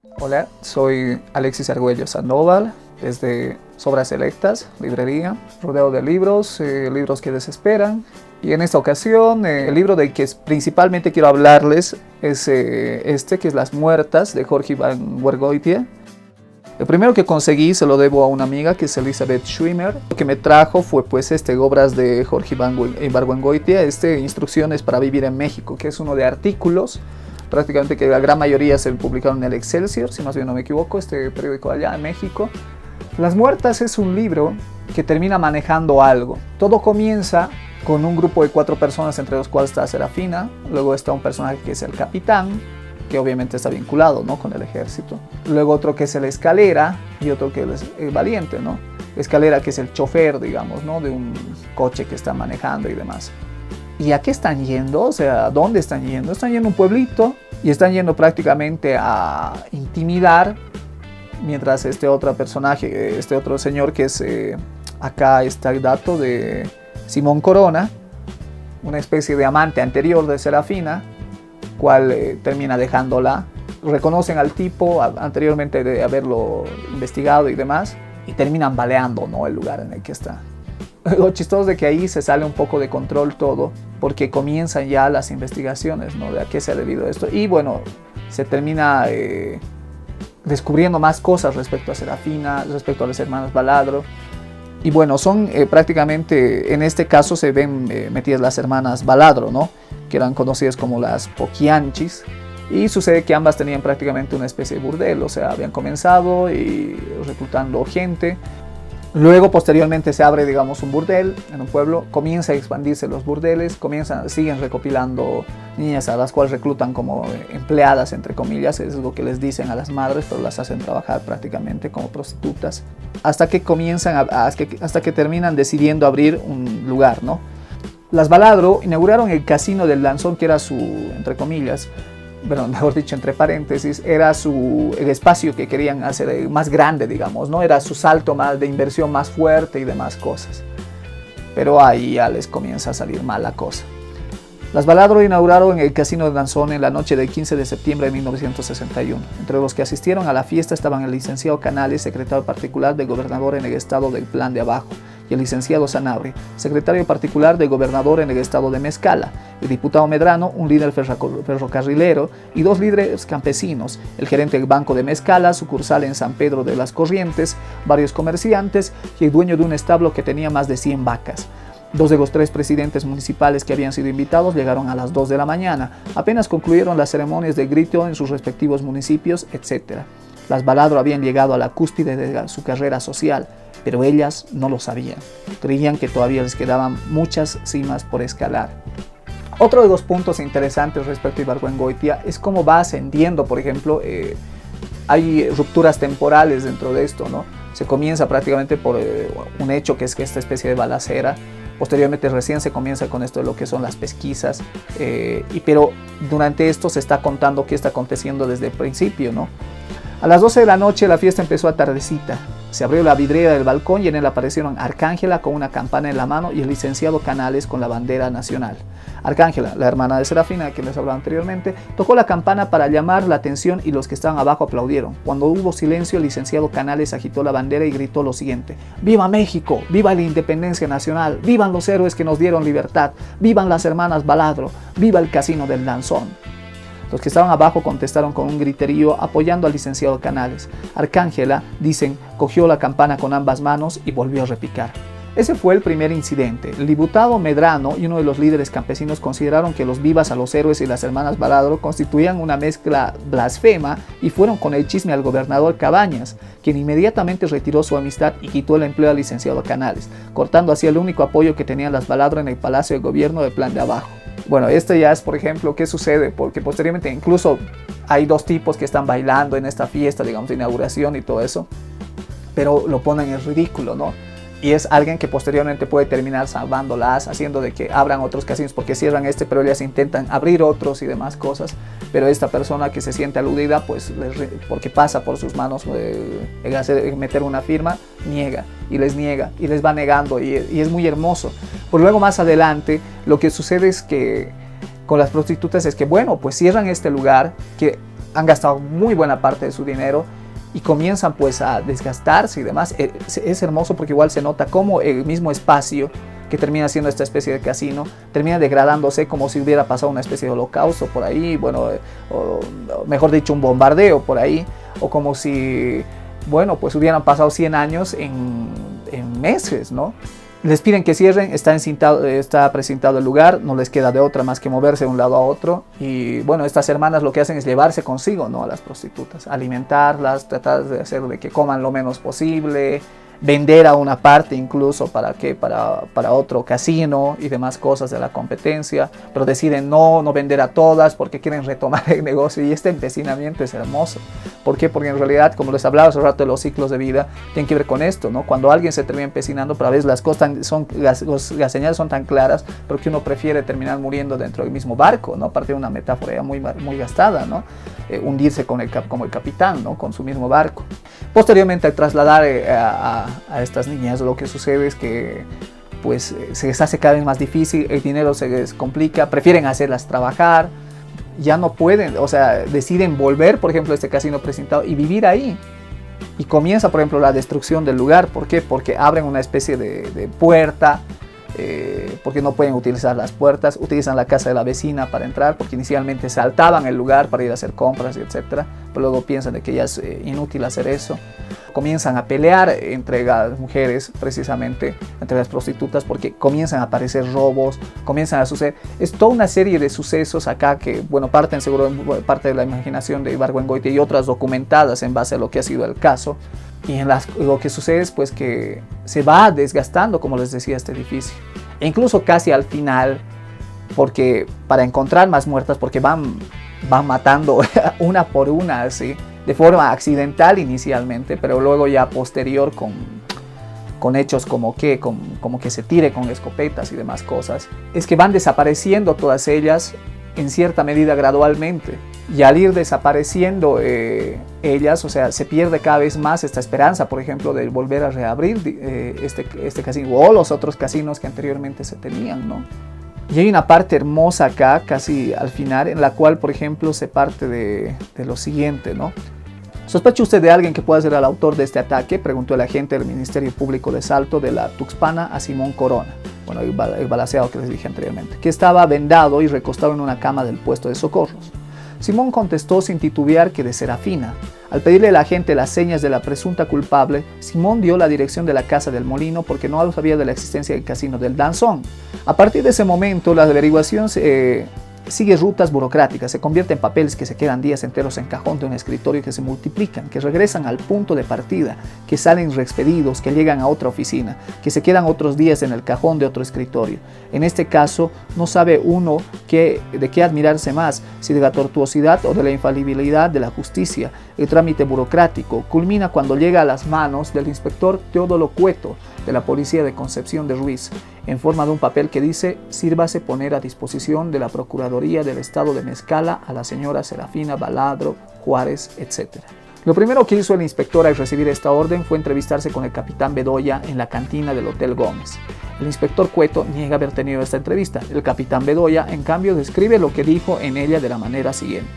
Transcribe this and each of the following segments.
Hola, soy Alexis Argüello Sandoval, desde Sobras Selectas, librería, rodeo de libros, libros que desesperan. Y en esta ocasión, el libro del que principalmente quiero hablarles es este, que es Las Muertas, de Jorge Iván Goitia. El primero que conseguí se lo debo a una amiga, que es Elizabeth Schwimmer. Lo que me trajo fue pues obras de Jorge Iván Goitia, Instrucciones para vivir en México, que es uno de artículos, prácticamente que la gran mayoría se publicaron en el Excelsior, si más bien no me equivoco, este periódico allá en México. Las Muertas es un libro que termina manejando algo. Todo comienza con un grupo de 4 personas, entre los cuales está Serafina, luego está un personaje que es el capitán, que obviamente está vinculado, ¿no?, con el ejército. Luego otro que es el Escalera y otro que es el Valiente, ¿no? Escalera, que es el chofer, digamos, ¿no?, de un coche que está manejando y demás. ¿Y a qué están yendo? O sea, ¿a dónde están yendo? Están yendo a un pueblito y están yendo prácticamente a intimidar, mientras este otro personaje, este otro señor que es, acá está el dato de Simón Corona, una especie de amante anterior de Serafina, cual termina dejándola. Reconocen al tipo anteriormente de haberlo investigado y demás, y terminan baleando, ¿no?, el lugar en el que está. Lo chistoso es de que ahí se sale un poco de control todo, porque comienzan ya las investigaciones, ¿no?, de a qué se ha debido esto. Y bueno, se termina descubriendo más cosas respecto a Serafina, respecto a las hermanas Baladro. Y bueno, son prácticamente, en este caso se ven metidas las hermanas Baladro, ¿no?, que eran conocidas como las Poquianchis. Y sucede que ambas tenían prácticamente una especie de burdel, o sea, habían comenzado y reclutando gente. Luego, posteriormente, se abre, digamos, un burdel en un pueblo, comienza a expandirse los burdeles, siguen recopilando niñas a las cuales reclutan como empleadas, entre comillas, es lo que les dicen a las madres, pero las hacen trabajar prácticamente como prostitutas, hasta que hasta que terminan decidiendo abrir un lugar, ¿no? Las Baladro inauguraron el casino del Danzón, que era su, entre comillas, bueno, mejor dicho, entre paréntesis, era el espacio que querían hacer más grande, digamos, ¿no? Era su salto más de inversión más fuerte y demás cosas. Pero ahí ya les comienza a salir mal la cosa. Las Baladro inauguraron el Casino de Danzón en la noche del 15 de septiembre de 1961. Entre los que asistieron a la fiesta estaban el licenciado Canales, secretario particular del gobernador en el estado del Plan de Abajo, y el licenciado Sanabria, secretario particular del gobernador en el estado de Mezcala, el diputado Medrano, un líder ferrocarrilero, y 2 líderes campesinos, el gerente del Banco de Mezcala, sucursal en San Pedro de las Corrientes, varios comerciantes y el dueño de un establo que tenía más de 100 vacas. 2 de los 3 presidentes municipales que habían sido invitados llegaron a las 2 de la mañana. Apenas concluyeron las ceremonias de grito en sus respectivos municipios, etc. Las Baladro habían llegado a la cúspide de su carrera social, pero ellas no lo sabían. Creían que todavía les quedaban muchas cimas por escalar. Otro de los puntos interesantes respecto a Ibargüengoitia es cómo va ascendiendo. Por ejemplo, hay rupturas temporales dentro de esto, ¿no? Se comienza prácticamente por un hecho que es que esta especie de balacera. Posteriormente recién se comienza con esto de lo que son las pesquisas, pero durante esto se está contando qué está aconteciendo desde el principio, ¿no? A las 12 de la noche la fiesta empezó a tardecita. Se abrió la vidriera del balcón y en él aparecieron Arcángela con una campana en la mano y el licenciado Canales con la bandera nacional. Arcángela, la hermana de Serafina, de quien les hablaba anteriormente, tocó la campana para llamar la atención y los que estaban abajo aplaudieron. Cuando hubo silencio, el licenciado Canales agitó la bandera y gritó lo siguiente: ¡Viva México! ¡Viva la independencia nacional! ¡Vivan los héroes que nos dieron libertad! ¡Vivan las hermanas Baladro! ¡Viva el casino del Danzón! Los que estaban abajo contestaron con un griterío apoyando al licenciado Canales. Arcángela, dicen, cogió la campana con ambas manos y volvió a repicar. Ese fue el primer incidente. El diputado Medrano y uno de los líderes campesinos consideraron que los vivas a los héroes y las hermanas Baladro constituían una mezcla blasfema y fueron con el chisme al gobernador Cabañas, quien inmediatamente retiró su amistad y quitó el empleo al licenciado Canales, cortando así el único apoyo que tenían las Baladro en el Palacio de Gobierno del Plan de Abajo. Bueno, esto ya es, por ejemplo, qué sucede, porque posteriormente incluso hay 2 tipos que están bailando en esta fiesta, digamos, de inauguración y todo eso, pero lo ponen en ridículo, ¿no? Y es alguien que posteriormente puede terminar salvándolas, haciendo de que abran otros casinos, porque cierran pero ellas intentan abrir otros y demás cosas, pero esta persona que se siente aludida, pues porque pasa por sus manos meter una firma, niega y les va negando y es muy hermoso. Pues luego más adelante lo que sucede es que con las prostitutas es que, bueno, pues cierran este lugar que han gastado muy buena parte de su dinero y comienzan pues a desgastarse y demás. Es hermoso porque igual se nota cómo el mismo espacio que termina siendo esta especie de casino termina degradándose como si hubiera pasado una especie de holocausto por ahí, bueno, o mejor dicho, un bombardeo por ahí, o como si, bueno, pues hubieran pasado 100 años en meses, ¿no? Les piden que cierren, está precintado el lugar, no les queda de otra más que moverse de un lado a otro. Y bueno, estas hermanas lo que hacen es llevarse consigo, ¿no?, a las prostitutas, alimentarlas, tratar de hacer de que coman lo menos posible, vender a una parte incluso para otro casino y demás cosas de la competencia, pero deciden no vender a todas porque quieren retomar el negocio. Y este empecinamiento es hermoso. ¿Por qué? Porque en realidad, como les hablaba hace un rato de los ciclos de vida, tienen que ver con esto, ¿no? Cuando alguien se termina empecinando, pero a veces las señales son tan claras, pero que uno prefiere terminar muriendo dentro del mismo barco, ¿no? A partir de una metáfora ya muy gastada, ¿no? Hundirse como el capitán, ¿no?, con su mismo barco. Posteriormente, al trasladar a estas niñas, lo que sucede es que pues se les hace cada vez más difícil, el dinero se les complica, prefieren hacerlas trabajar, ya no pueden, o sea, deciden volver, por ejemplo, a este casino precintado y vivir ahí. Y comienza, por ejemplo, la destrucción del lugar. ¿Por qué? Porque abren una especie de puerta, porque no pueden utilizar las puertas, utilizan la casa de la vecina para entrar, porque inicialmente saltaban el lugar para ir a hacer compras, etc. Pero luego piensan de que ya es inútil hacer eso. Comienzan a pelear entre las mujeres, precisamente entre las prostitutas, porque comienzan a aparecer robos, comienzan a suceder. Es toda una serie de sucesos acá que, bueno, parten seguro parte de la imaginación de Ibargüengoitia y otras documentadas en base a lo que ha sido el caso. Y lo que sucede es pues que se va desgastando, como les decía, este edificio. E incluso casi al final, porque para encontrar más muertas, porque van matando una por una, así, de forma accidental inicialmente, pero luego ya posterior con hechos como que se tire con escopetas y demás cosas, es que van desapareciendo todas ellas en cierta medida gradualmente. Y al ir desapareciendo ellas, o sea, se pierde cada vez más esta esperanza, por ejemplo, de volver a reabrir este casino o los otros casinos que anteriormente se tenían, ¿no? Y hay una parte hermosa acá, casi al final, en la cual, por ejemplo, se parte de lo siguiente, ¿no? ¿Sospecha usted de alguien que pueda ser el autor de este ataque?, preguntó el agente del Ministerio Público de Salto de la Tuxpana a Simón Corona, bueno, el balaceado que les dije anteriormente, que estaba vendado y recostado en una cama del puesto de socorros. Simón contestó sin titubear que de Serafina. Al pedirle al agente las señas de la presunta culpable, Simón dio la dirección de la casa del molino porque no sabía de la existencia del casino del Danzón. A partir de ese momento, la averiguación sigue rutas burocráticas, se convierte en papeles que se quedan días enteros en cajón de un escritorio, que se multiplican, que regresan al punto de partida, que salen reexpedidos, que llegan a otra oficina, que se quedan otros días en el cajón de otro escritorio. En este caso, no sabe uno de qué admirarse más, si de la tortuosidad o de la infalibilidad de la justicia. El trámite burocrático culmina cuando llega a las manos del inspector Teodoro Cueto, de la policía de Concepción de Ruiz, en forma de un papel que dice: sírvase poner a disposición de la Procuraduría del Estado de Mezcala a la señora Serafina Baladro Juárez, etc. Lo primero que hizo el inspector al recibir esta orden fue entrevistarse con el capitán Bedoya en la cantina del Hotel Gómez. El inspector Cueto niega haber tenido esta entrevista. El capitán Bedoya, en cambio, describe lo que dijo en ella de la manera siguiente: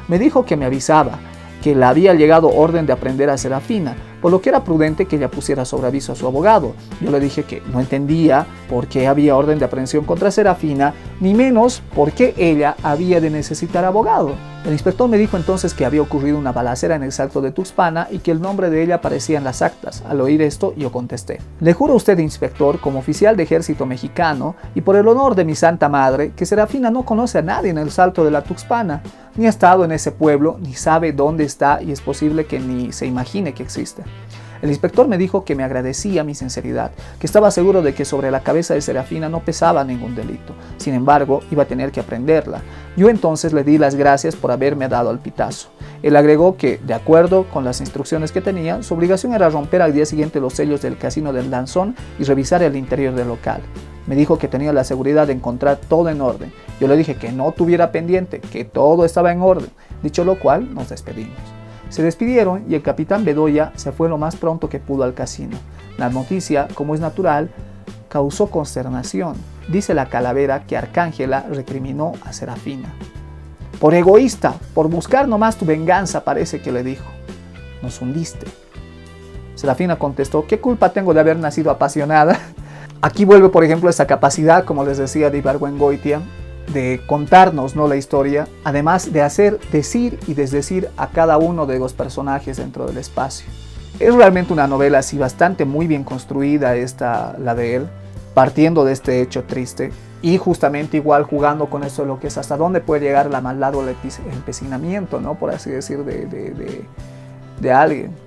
me dijo que me avisaba que le había llegado orden de aprender a Serafina, por lo que era prudente que ella pusiera sobre aviso a su abogado. Yo le dije que no entendía por qué había orden de aprehensión contra Serafina, ni menos por qué ella había de necesitar abogado. El inspector me dijo entonces que había ocurrido una balacera en el Salto de Tuxpana y que el nombre de ella aparecía en las actas. Al oír esto, yo contesté: le juro a usted, inspector, como oficial de ejército mexicano y por el honor de mi santa madre, que Serafina no conoce a nadie en el Salto de la Tuxpana, ni ha estado en ese pueblo, ni sabe dónde está y es posible que ni se imagine que existe. El inspector me dijo que me agradecía mi sinceridad, que estaba seguro de que sobre la cabeza de Serafina no pesaba ningún delito. Sin embargo, iba a tener que aprenderla. Yo entonces le di las gracias por haberme dado el pitazo. Él agregó que, de acuerdo con las instrucciones que tenía, su obligación era romper al día siguiente los sellos del casino del Danzón y revisar el interior del local. Me dijo que tenía la seguridad de encontrar todo en orden. Yo le dije que no tuviera pendiente, que todo estaba en orden. Dicho lo cual, nos despedimos. Se despidieron y el capitán Bedoya se fue lo más pronto que pudo al casino. La noticia, como es natural, causó consternación. Dice la calavera que Arcángela recriminó a Serafina. Por egoísta, por buscar nomás tu venganza, parece que le dijo. Nos hundiste. Serafina contestó, ¿qué culpa tengo de haber nacido apasionada? Aquí vuelve, por ejemplo, esa capacidad, como les decía, de Ibargüengoitia, de contarnos, ¿no?, la historia, además de hacer decir y desdecir a cada uno de los personajes dentro del espacio. Es realmente una novela así bastante muy bien construida la de él, partiendo de este hecho triste y justamente igual jugando con eso de lo que es hasta dónde puede llegar la maldad o el empecinamiento, ¿no?, por así decir, de alguien.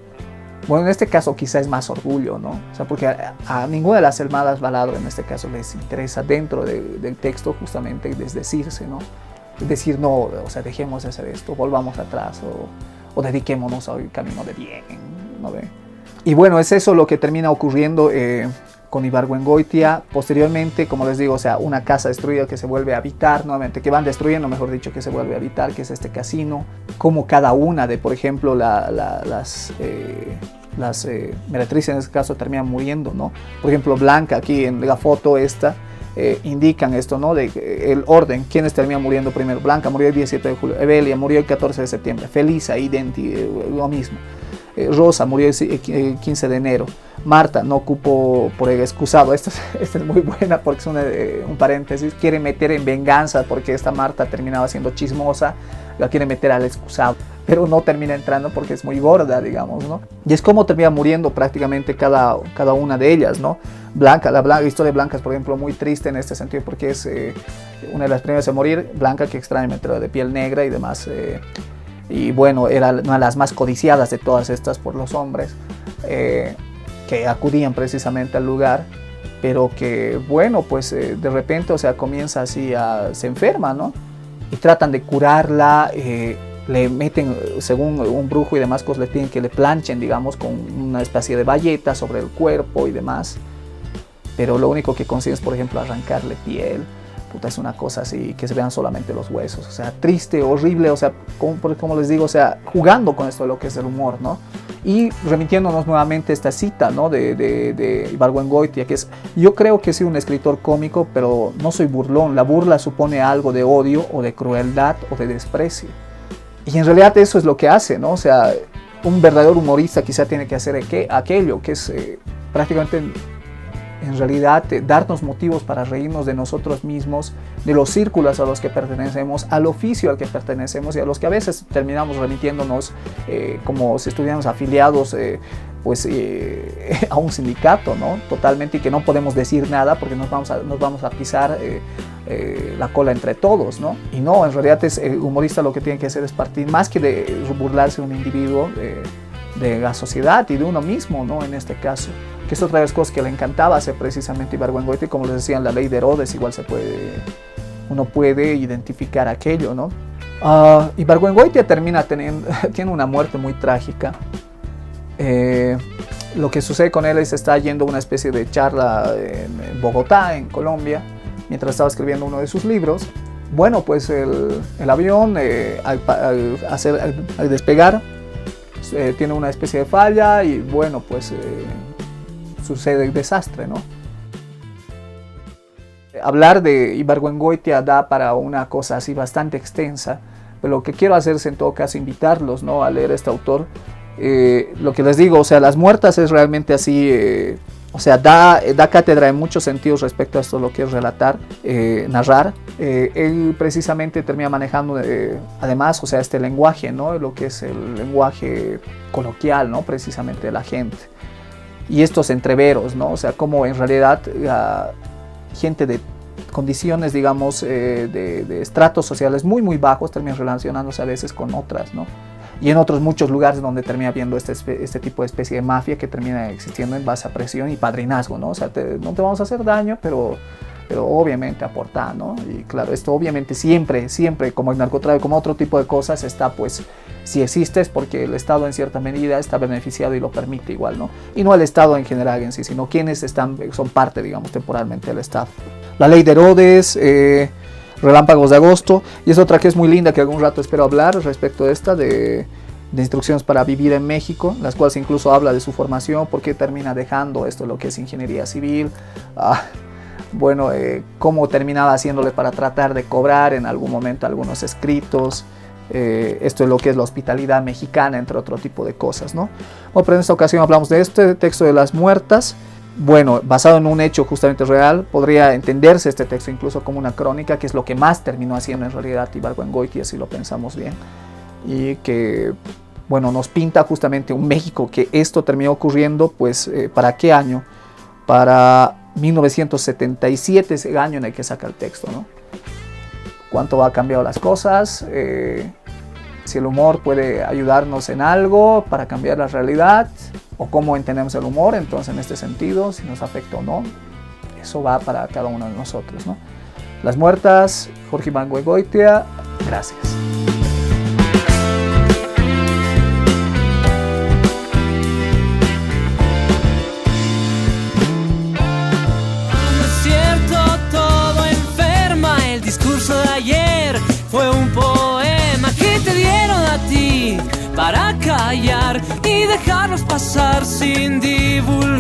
Bueno, en este caso quizá es más orgullo, ¿no? O sea, porque a ninguna de las hermanas Baladro en este caso les interesa dentro del texto justamente desdecirse, ¿no? Es decir, no, o sea, dejemos de hacer esto, volvamos atrás o dediquémonos al camino de bien, ¿no ve? Y bueno, es eso lo que termina ocurriendo con Ibargüengoitia. Posteriormente, como les digo, o sea, una casa destruida que se vuelve a habitar nuevamente, que van destruyendo, mejor dicho, que se vuelve a habitar, que es este casino. Como cada una de, por ejemplo, las meretrices en este caso terminan muriendo, ¿no? Por ejemplo, Blanca, aquí en la foto esta, indican esto, ¿no? De el orden, quiénes terminan muriendo primero. Blanca murió el 17 de julio, Evelia murió el 14 de septiembre, Felisa, lo mismo. Rosa murió el 15 de enero. Marta no ocupó por el excusado. Esta es muy buena porque es un paréntesis. Quiere meter en venganza porque esta Marta terminaba siendo chismosa. La quiere meter al excusado, pero no termina entrando porque es muy gorda, digamos, ¿no? Y es como termina muriendo prácticamente cada una de ellas, ¿no? Blanca, la historia de Blanca es, por ejemplo, muy triste en este sentido porque es una de las primeras a morir. Blanca, que extrañamente era de piel negra y demás. Y bueno, era una de las más codiciadas de todas estas por los hombres que acudían precisamente al lugar, pero que bueno, pues de repente, o sea, comienza así, se enferma, ¿no? Y tratan de curarla, le meten, según un brujo y demás cosas, le piden que le planchen, digamos, con una especie de bayeta sobre el cuerpo y demás, pero lo único que consiguen es, por ejemplo, arrancarle piel. Puta, es una cosa así, que se vean solamente los huesos, o sea, triste, horrible, o sea, como les digo, o sea, jugando con esto de lo que es el humor, ¿no? Y remitiéndonos nuevamente a esta cita, ¿no?, de Ibargüengoitia, que es, yo creo que soy un escritor cómico, pero no soy burlón. La burla supone algo de odio o de crueldad o de desprecio. Y en realidad eso es lo que hace, ¿no? O sea, un verdadero humorista quizá tiene que hacer aquello, que es prácticamente... en realidad darnos motivos para reírnos de nosotros mismos, de los círculos a los que pertenecemos, al oficio al que pertenecemos y a los que a veces terminamos remitiéndonos como si estuviéramos afiliados a un sindicato, ¿no? Totalmente, y que no podemos decir nada porque nos vamos a pisar la cola entre todos, ¿no? Y no, en realidad el humorista lo que tiene que hacer es partir más que de burlarse de un individuo, de la sociedad y de uno mismo, ¿no? En este caso, que es otra de las cosas que le encantaba hacer precisamente Ibargüengoitia, y como les decía, en la ley de Herodes igual uno puede identificar aquello, ¿no? Ibargüengoitia tiene una muerte muy trágica. Lo que sucede con él es que está yendo a una especie de charla en Bogotá, en Colombia, mientras estaba escribiendo uno de sus libros. Bueno, pues el avión al despegar tiene una especie de falla y bueno, pues sucede el desastre, ¿no? Hablar de Ibargüengoitia da para una cosa así bastante extensa, pero lo que quiero hacer es en todo caso invitarlos, ¿no?, a leer a este autor. Lo que les digo, o sea, Las Muertas es realmente así, o sea, da cátedra en muchos sentidos respecto a esto, lo que es relatar, narrar. Él precisamente termina manejando, además, o sea, este lenguaje, ¿no?, lo que es el lenguaje coloquial, ¿no?, precisamente de la gente. Y estos entreveros, ¿no?, o sea, como en realidad gente de condiciones, digamos, de estratos sociales muy, muy bajos terminan relacionándose a veces con otras, ¿no? Y en otros muchos lugares donde termina habiendo este tipo de especie de mafia que termina existiendo en base a presión y padrinazgo, ¿no? O sea, no te vamos a hacer daño, pero obviamente aportar, ¿no? Y claro, esto obviamente siempre, como el narcotráfico, como otro tipo de cosas, está pues, si existe es porque el Estado en cierta medida está beneficiado y lo permite igual, ¿no? Y no el Estado en general en sí, sino quienes son parte, digamos, temporalmente del Estado. La ley de Herodes, Relámpagos de Agosto, y es otra que es muy linda que algún rato espero hablar respecto de esta, de instrucciones para vivir en México, las cuales incluso habla de su formación, por qué termina dejando esto, lo que es ingeniería civil. bueno, cómo terminaba haciéndole para tratar de cobrar en algún momento algunos escritos. Esto es lo que es la hospitalidad mexicana, entre otro tipo de cosas, ¿no? Bueno, pero en esta ocasión hablamos de este texto de las muertas. Bueno, basado en un hecho justamente real, podría entenderse este texto incluso como una crónica, que es lo que más terminó haciendo en realidad Ibargüengoitia, si lo pensamos bien. Y que, bueno, nos pinta justamente un México que esto terminó ocurriendo, pues, ¿para qué año? Para 1977, ese año en el que saca el texto, ¿no? ¿Cuánto ha cambiado las cosas? Si el humor puede ayudarnos en algo para cambiar la realidad, o cómo entendemos el humor, entonces en este sentido, si nos afecta o no, eso va para cada uno de nosotros, ¿no? Las muertas, Jorge Ibargüengoitia, gracias. Fue un poema que te dieron a ti para callar y dejarlos pasar sin divulgar.